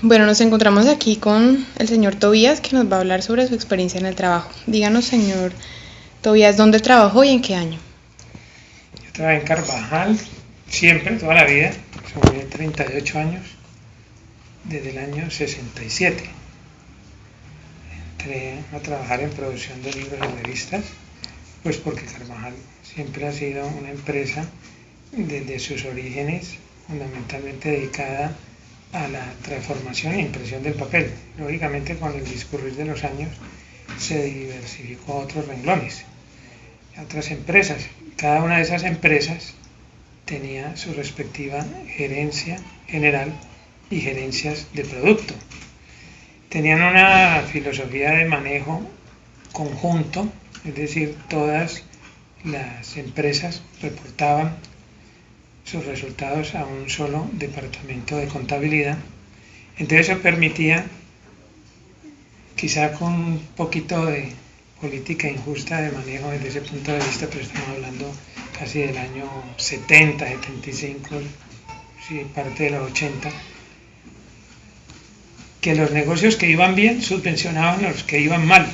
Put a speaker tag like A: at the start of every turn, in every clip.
A: Bueno, nos encontramos aquí con el señor Tobías que nos va a hablar sobre su experiencia en el trabajo. Díganos, señor Tobías, ¿dónde trabajó y en qué año?
B: Yo trabajé en Carvajal siempre, toda la vida, sobre 38 años, desde el año 67. Entré a trabajar en producción de libros y revistas, pues porque Carvajal siempre ha sido una empresa desde sus orígenes fundamentalmente dedicada a la transformación e impresión del papel. Lógicamente, con el discurrir de los años se diversificó a otros renglones, a otras empresas. Cada una de esas empresas tenía su respectiva gerencia general y gerencias de producto. Tenían una filosofía de manejo conjunto, es decir, todas las empresas reportaban sus resultados a un solo departamento de contabilidad. Entonces eso permitía, quizá con un poquito de política injusta de manejo desde ese punto de vista, pero estamos hablando casi del año 70, 75, sí, parte de los 80, que los negocios que iban bien subvencionaban a los que iban mal.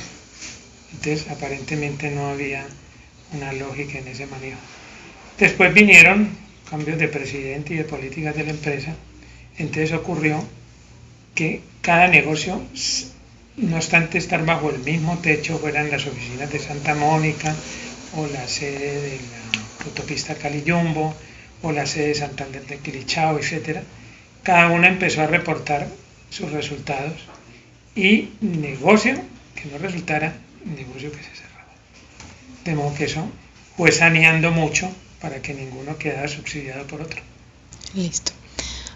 B: Entonces aparentemente no había una lógica en ese manejo. Después vinieron cambios de presidente y de políticas de la empresa. Entonces ocurrió que cada negocio, no obstante estar bajo el mismo techo, fueran las oficinas de Santa Mónica o la sede de la autopista Cali-Jumbo o la sede de Santander de Quilichao, etc., cada una empezó a reportar sus resultados y negocio que no resultara, negocio que se cerraba. De modo que eso fue saneando mucho para que ninguno quedara subsidiado por otro.
A: Listo.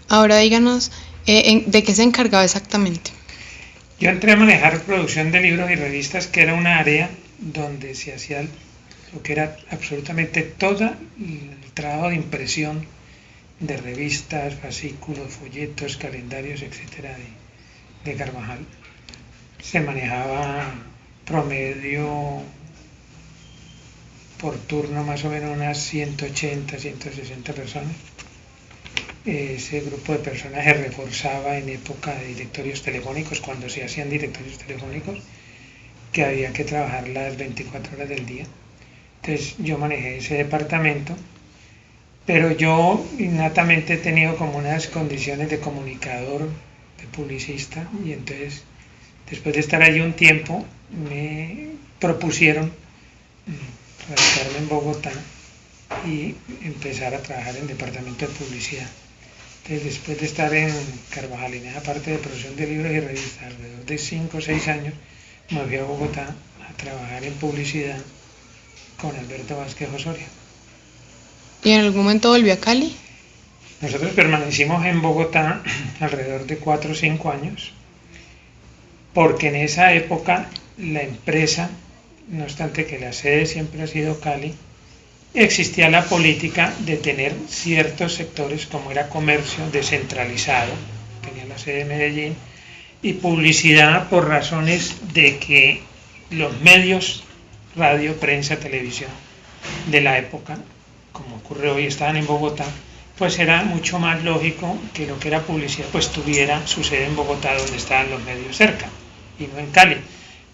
A: Ahora díganos, ¿de qué se encargaba exactamente?
B: Yo entré a manejar producción de libros y revistas, que era una área donde se hacía lo que era absolutamente todo el trabajo de impresión de revistas, fascículos, folletos, calendarios, etcétera, de Carvajal. Se manejaba promedio por turno más o menos unas 180, 160 personas. Ese grupo de personas se reforzaba en época de directorios telefónicos, cuando se hacían directorios telefónicos, que había que trabajar las 24 horas del día. Entonces yo manejé ese departamento, pero yo innatamente he tenido como unas condiciones de comunicador, de publicista, y entonces después de estar allí un tiempo me propusieron radicarme en Bogotá y empezar a trabajar en el departamento de publicidad. Entonces, después de estar en Carvajal en esa parte de producción de libros y revistas alrededor de 5 o 6 años, me fui a Bogotá a trabajar en publicidad con Alberto Vázquez Osorio.
A: ¿Y en algún momento volvió a Cali?
B: Nosotros permanecimos en Bogotá alrededor de 4 o 5 años, porque en esa época la empresa, no obstante que la sede siempre ha sido Cali, existía la política de tener ciertos sectores, como era comercio descentralizado, tenía la sede de Medellín, y publicidad por razones de que los medios, radio, prensa, televisión de la época, como ocurre hoy, estaban en Bogotá, pues era mucho más lógico que lo que era publicidad pues tuviera su sede en Bogotá, donde estaban los medios cerca, y no en Cali.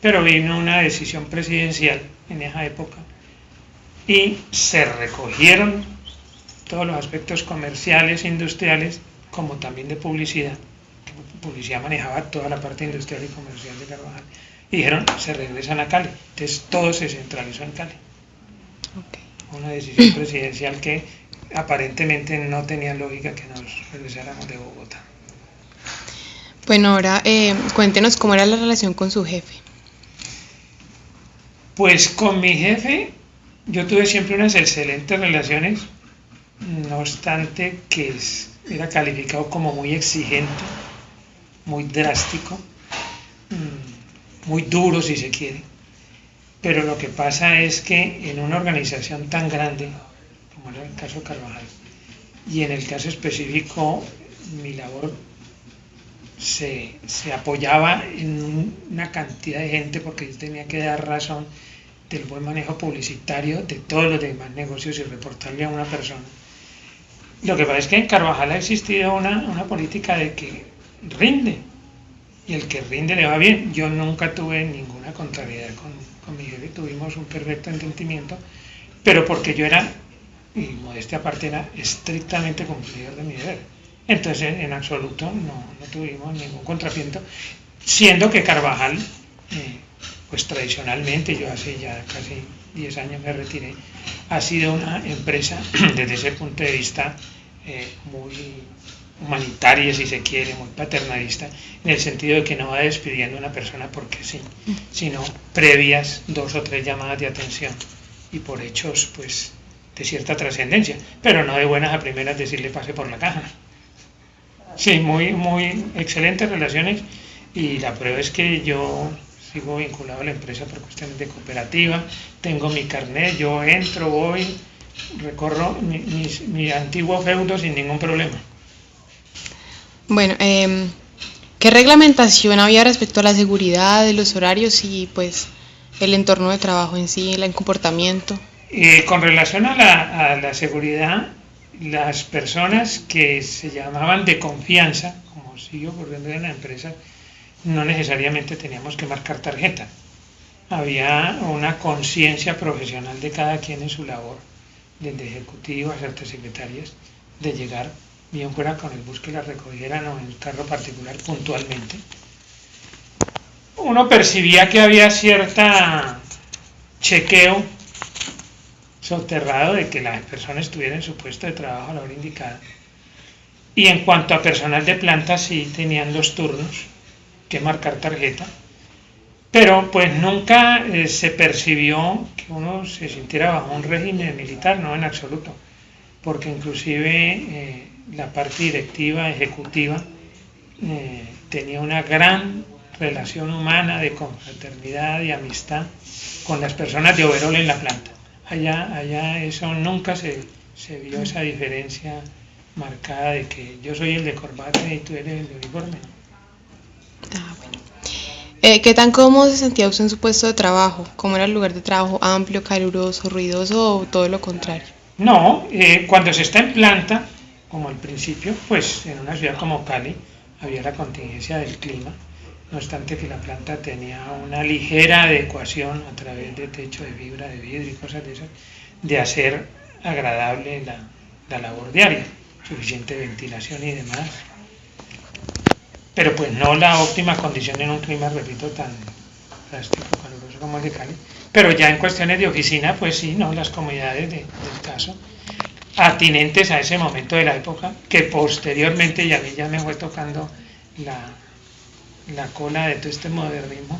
B: Pero vino una decisión presidencial en esa época y se recogieron todos los aspectos comerciales, industriales, como también de publicidad. Publicidad manejaba toda la parte industrial y comercial de Carvajal. Y dijeron, se regresan a Cali. Entonces todo se centralizó en Cali. Okay. Una decisión presidencial que aparentemente no tenía lógica que nos regresáramos de Bogotá.
A: Bueno, ahora cuéntenos cómo era la relación con su jefe.
B: Pues con mi jefe yo tuve siempre unas excelentes relaciones, no obstante que era calificado como muy exigente, muy drástico, muy duro si se quiere. Pero lo que pasa es que en una organización tan grande, como era el caso de Carvajal, y en el caso específico mi labor se apoyaba en una cantidad de gente, porque yo tenía que dar razón del buen manejo publicitario de todos los demás negocios y reportarle a una persona. Lo que pasa es que en Carvajal ha existido una política de que rinde. Y el que rinde le va bien. Yo nunca tuve ninguna contrariedad con mi jefe, tuvimos un perfecto entendimiento, pero porque yo era, y modestia aparte, era estrictamente cumplidor de mi deber. Entonces, en absoluto, no tuvimos ningún contrapiento, siendo que Carvajal, pues tradicionalmente, yo hace ya casi 10 años me retiré, ha sido una empresa, desde ese punto de vista, muy humanitaria, si se quiere, muy paternalista, en el sentido de que no va despidiendo a una persona porque sí, sino previas 2 o 3 llamadas de atención y por hechos, pues, de cierta trascendencia, pero no de buenas a primeras decirle pase por la caja. Sí, muy excelentes relaciones, y la prueba es que yo sigo vinculado a la empresa por cuestiones de cooperativa, tengo mi carnet, yo entro, voy, recorro mi antiguo feudo sin ningún problema.
A: Bueno, ¿qué reglamentación había respecto a la seguridad, de los horarios y pues el entorno de trabajo en sí, el comportamiento?
B: Con relación a la seguridad, las personas que se llamaban de confianza, como sigue ocurriendo en la empresa, no necesariamente teníamos que marcar tarjeta. Había una conciencia profesional de cada quien en su labor, desde ejecutivas hasta secretarias, de llegar, bien fuera con el bus que la recogieran o en el carro particular puntualmente. Uno percibía que había cierta chequeo soterrado de que la persona estuviera en su puesto de trabajo a la hora indicada. Y en cuanto a personal de planta, sí tenían los turnos que marcar tarjeta, pero pues nunca se percibió que uno se sintiera bajo un régimen militar, no en absoluto, porque inclusive la parte directiva, ejecutiva, tenía una gran relación humana de confraternidad y amistad con las personas de overol en la planta. Allá eso nunca se vio esa diferencia marcada de que yo soy el de corbata y tú eres el de uniforme.
A: Bueno. ¿Qué tan cómodo se sentía usted en su puesto de trabajo? ¿Cómo era el lugar de trabajo? ¿Amplio, caluroso, ruidoso o todo lo contrario?
B: No, cuando se está en planta, como al principio, pues en una ciudad como Cali había la contingencia del clima, no obstante que la planta tenía una ligera adecuación a través de techo de fibra de vidrio y cosas de esas, de hacer agradable la labor diaria, suficiente ventilación y demás. Pero pues no la óptima condición en un clima, repito, tan drástico, caluroso como el de Cali. Pero ya en cuestiones de oficina, pues sí, no, las comodidades del caso, atinentes a ese momento de la época, que posteriormente ya a mí ya me fue tocando la cola de todo este modernismo.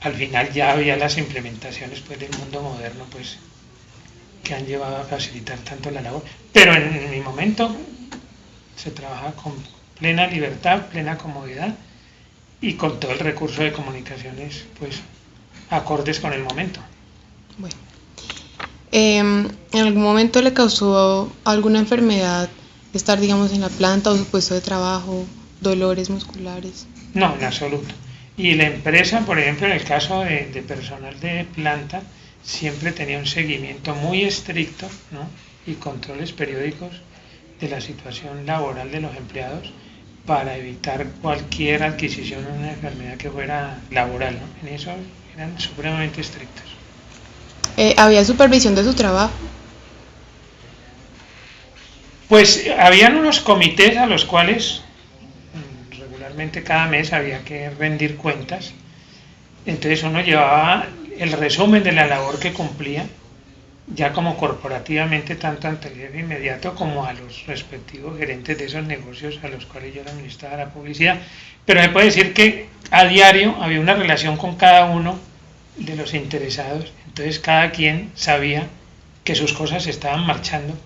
B: Al final ya había las implementaciones pues del mundo moderno, pues que han llevado a facilitar tanto la labor. Pero en mi momento se trabaja con plena libertad, plena comodidad y con todo el recurso de comunicaciones pues acordes con el momento.
A: Bueno, ¿en algún momento le causó alguna enfermedad estar, digamos, en la planta o su puesto de trabajo, dolores musculares?
B: No, en absoluto. Y la empresa, por ejemplo, en el caso de personal de planta, siempre tenía un seguimiento muy estricto, ¿no? Y controles periódicos de la situación laboral de los empleados para evitar cualquier adquisición de una enfermedad que fuera laboral, ¿no? En eso eran supremamente estrictos.
A: ¿Había supervisión de su trabajo?
B: Pues habían unos comités a los cuales regularmente cada mes había que rendir cuentas, entonces uno llevaba el resumen de la labor que cumplía, ya como corporativamente, tanto ante el jefe inmediato como a los respectivos gerentes de esos negocios a los cuales yo administraba la publicidad. Pero se puede decir que a diario había una relación con cada uno de los interesados, entonces cada quien sabía que sus cosas estaban marchando,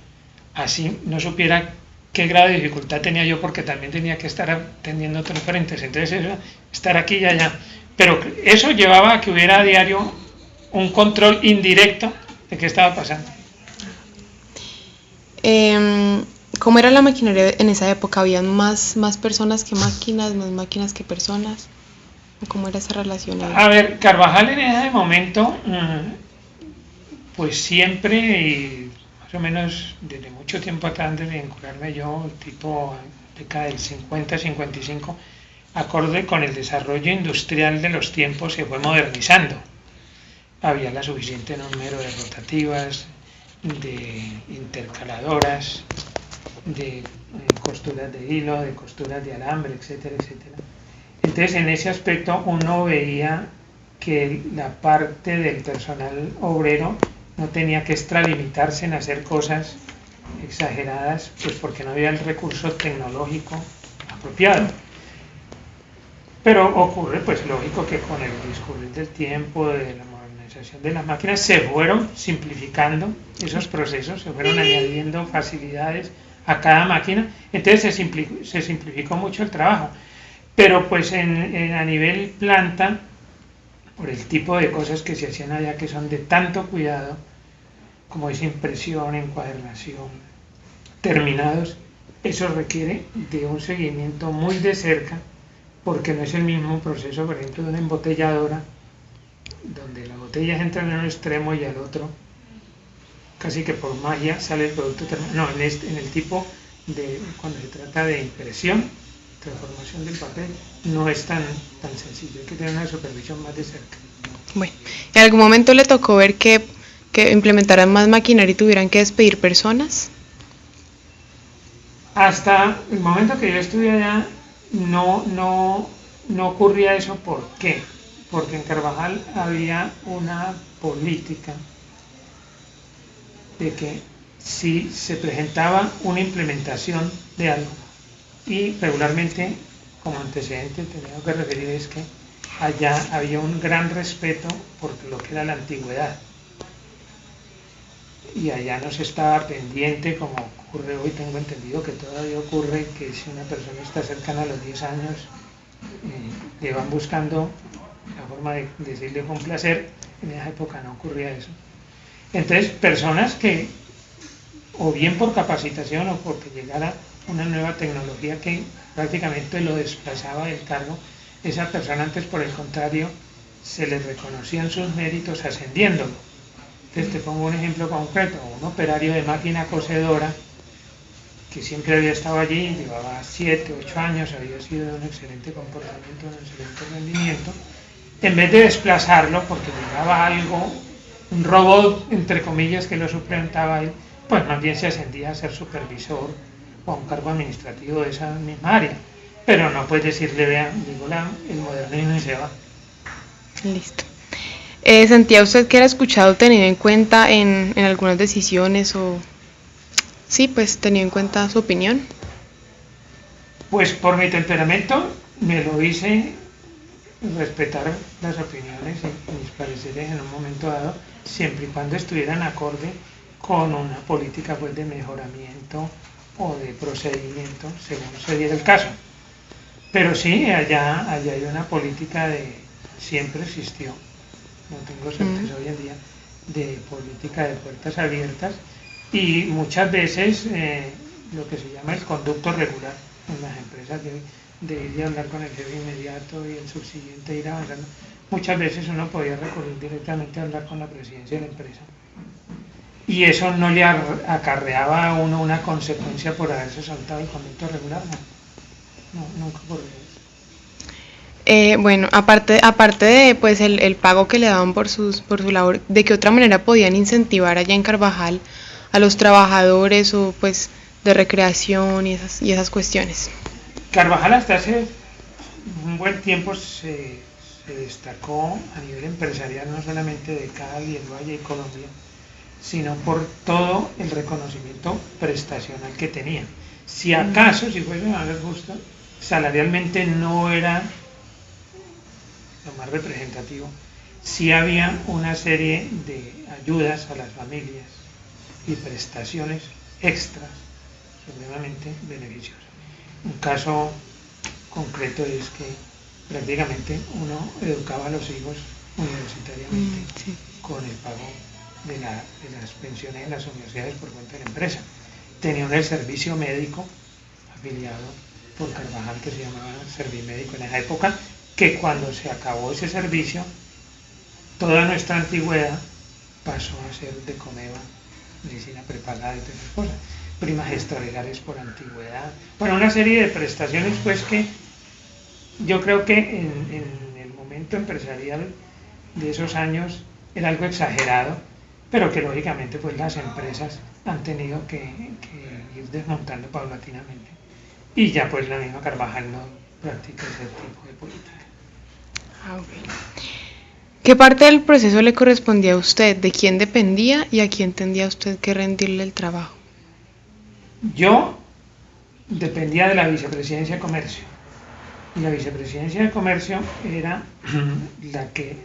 B: así no supiera qué grado de dificultad tenía yo, porque también tenía que estar atendiendo otros frentes, entonces eso, estar aquí y allá. Pero eso llevaba a que hubiera a diario un control indirecto de qué estaba pasando.
A: ¿Cómo era la maquinaria en esa época? ¿Habían más personas que máquinas, más máquinas que personas? ¿Cómo era esa relación ahí?
B: A ver, Carvajal en ese momento, pues siempre, y más o menos desde mucho tiempo atrás, antes de vincularme yo, tipo década del 50-55, acorde con el desarrollo industrial de los tiempos, se fue modernizando. Había la suficiente número de rotativas, de intercaladoras, de costuras de hilo, de costuras de alambre, etcétera, etcétera. Entonces, en ese aspecto uno veía que la parte del personal obrero no tenía que extralimitarse en hacer cosas exageradas, pues porque no había el recurso tecnológico apropiado. Pero ocurre, pues lógico, que con el discurrir del tiempo, de la modernización de las máquinas, se fueron simplificando esos procesos, se fueron añadiendo facilidades a cada máquina, entonces se simplificó mucho el trabajo. Pero pues a nivel planta, por el tipo de cosas que se hacían allá, que son de tanto cuidado, como es impresión, encuadernación, terminados, eso requiere de un seguimiento muy de cerca, porque no es el mismo proceso, por ejemplo, de una embotelladora, donde las botellas entran en un extremo y al otro, casi que por magia sale el producto terminado. No, en el tipo de, cuando se trata de impresión, transformación del papel, no es tan sencillo, hay que tener una supervisión más de cerca.
A: Bueno, ¿en algún momento le tocó ver que implementaran más maquinaria y tuvieran que despedir personas?
B: Hasta el momento que yo estudié allá, no ocurría eso. ¿Por qué? Porque en Carvajal había una política de que si se presentaba una implementación de algo, y regularmente, como antecedente, tengo que referir es que allá había un gran respeto por lo que era la antigüedad. Y allá no se estaba pendiente, como ocurre hoy, tengo entendido que todavía ocurre, que si una persona está cercana a los 10 años, le van buscando la forma de decirle con placer. En esa época no ocurría eso. Entonces, personas que, o bien por capacitación o porque llegara una nueva tecnología que prácticamente lo desplazaba del cargo, esa persona antes, por el contrario, se le reconocían sus méritos ascendiéndolo. Entonces te pongo un ejemplo concreto: un operario de máquina cocedora que siempre había estado allí, llevaba 7, 8 años, había sido de un excelente comportamiento, de un excelente rendimiento, en vez de desplazarlo porque llegaba algo, un robot, entre comillas, que lo suplantaba a él, pues más bien se ascendía a ser supervisor o a un cargo administrativo de esa misma área. Pero no puedes decirle, vean, digo, el modernismo y se va.
A: Listo. ¿Sentía usted que era escuchado, tenido en cuenta en algunas decisiones o...? Sí, pues tenido en cuenta su opinión.
B: Pues por mi temperamento me lo hice respetar las opiniones y mis pareceres en un momento dado, siempre y cuando estuvieran acorde con una política, pues, de mejoramiento o de procedimiento, según se diera el caso. Pero sí, allá hay una política siempre existió, no tengo certeza hoy en día, de política de puertas abiertas, y muchas veces lo que se llama el conducto regular en las empresas, de ir y hablar con el jefe inmediato y el subsiguiente ir avanzando. Muchas veces uno podía recurrir directamente a hablar con la presidencia de la empresa, y eso no le acarreaba a uno una consecuencia por haberse saltado el conducto regular. No, nunca ocurrió eso.
A: Bueno, aparte de pues el pago que le daban por su labor, ¿de qué otra manera podían incentivar allá en Carvajal a los trabajadores, o pues de recreación y esas cuestiones?
B: Carvajal hasta hace un buen tiempo se destacó a nivel empresarial, no solamente de Cali, el Valle y Colombia, sino por todo el reconocimiento prestacional que tenía. Si acaso, si fuese a ver gusto, salarialmente no era lo más representativo, sí había una serie de ayudas a las familias y prestaciones extras supremamente beneficiosas. Un caso concreto es que prácticamente uno educaba a los hijos universitariamente con el pago de las pensiones en las universidades por cuenta de la empresa. Tenían el servicio médico afiliado por Carvajal, que se llamaba Servimédico en esa época, que cuando se acabó ese servicio, toda nuestra antigüedad pasó a ser de Comeva, medicina prepagada y todas esas cosas. primas extralegales por antigüedad. Bueno, una serie de prestaciones pues que yo creo que en el momento empresarial de esos años era algo exagerado, pero que lógicamente pues las empresas han tenido que ir desmontando paulatinamente. Y ya pues la misma Carvajal no practica ese tipo de política.
A: Ok. ¿Qué parte del proceso le correspondía a usted? ¿De quién dependía y a quién tendría usted que rendirle el trabajo?
B: Yo dependía de la Vicepresidencia de Comercio. Y la Vicepresidencia de Comercio era la que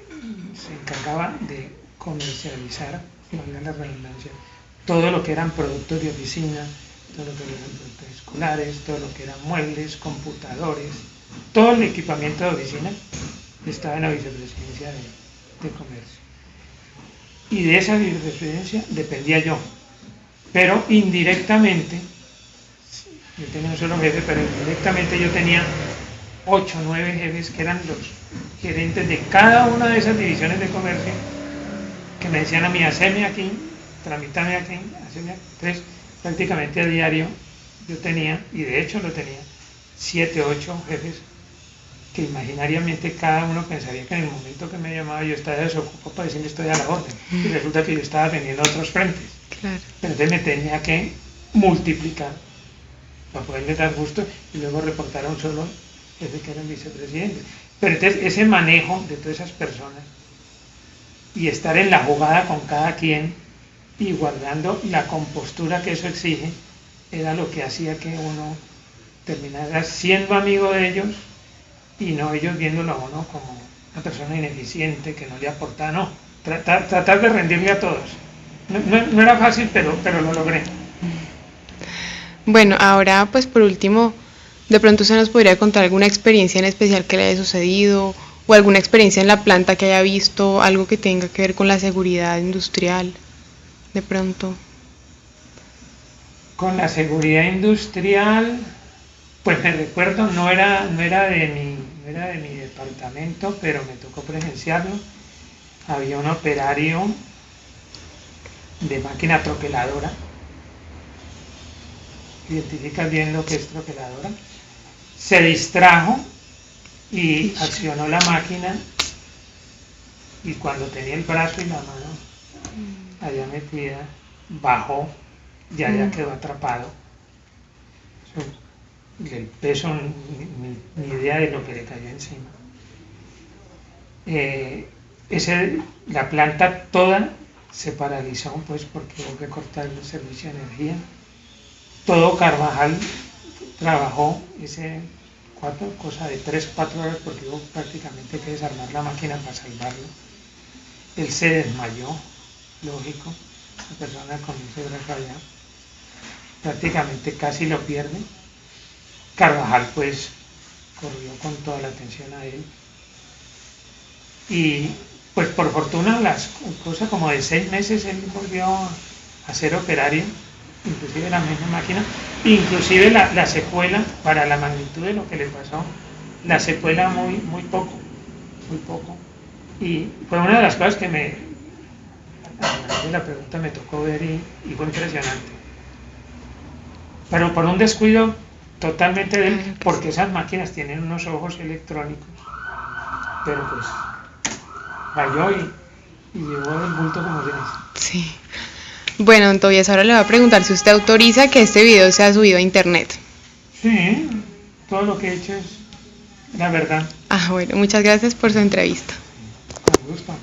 B: se encargaba de comercializar, valga la redundancia, todo lo que eran productos de oficina, todo lo que eran productos escolares, todo lo que eran muebles, computadores, todo el equipamiento de oficina estaba en la Vicepresidencia de Comercio. Y de esa vicepresidencia dependía yo, pero indirectamente, yo tenía un solo jefe, pero indirectamente yo tenía 8 o 9 jefes que eran los gerentes de cada una de esas divisiones de comercio, que me decían a mí, haceme aquí, tramítame aquí, haceme aquí. Entonces, prácticamente a diario yo tenía, y de hecho lo tenía, 7 o 8 jefes, que imaginariamente cada uno pensaría que en el momento que me llamaba yo estaba desocupado para decirle estoy a la orden, y resulta que yo estaba atendiendo otros frentes.
A: Claro.
B: Pero entonces me tenía que multiplicar para poderle dar gusto y luego reportar a un solo jefe que era el vicepresidente. Pero entonces ese manejo de todas esas personas y estar en la jugada con cada quien y guardando la compostura que eso exige, era lo que hacía que uno terminara siendo amigo de ellos y no ellos viéndolo a uno como una persona ineficiente que no le aportaba, no, tratar de rendirle a todos. No era fácil, pero lo logré.
A: Bueno, ahora pues por último, de pronto usted nos podría contar alguna experiencia en especial que le haya sucedido o alguna experiencia en la planta que haya visto, algo que tenga que ver con la seguridad industrial, de pronto.
B: Con la seguridad industrial, pues me recuerdo, no era de mi departamento, pero me tocó presenciarlo. Había un operario de máquina troqueladora. Identificas bien lo que es troqueladora. Se distrajo y accionó la máquina, y cuando tenía el brazo y la mano allá metida, bajó y allá quedó atrapado. El peso, ni idea de lo que le cayó encima. La planta toda se paralizó pues porque hubo que cortar el servicio de energía. Todo Carvajal trabajó cosa de 3-4 horas porque hubo prácticamente que desarmar la máquina para salvarlo. Él se desmayó, lógico, la persona con ese brazo allá, prácticamente casi lo pierde. Carvajal pues corrió con toda la atención a él y pues por fortuna las cosas como de 6 meses él volvió a ser operario, inclusive la misma máquina, inclusive la secuela, para la magnitud de lo que le pasó, la secuela muy poco, y fue una de las cosas que la pregunta me tocó ver y fue impresionante, pero por un descuido totalmente de él, porque esas máquinas tienen unos ojos electrónicos, pero pues falló y llevó el bulto como se dice.
A: Sí. Bueno, don Tobías, ahora le voy a preguntar si usted autoriza que este video sea subido a internet.
B: Sí, todo lo que he hecho es la verdad.
A: Bueno, muchas gracias por su entrevista.
B: Con gusto.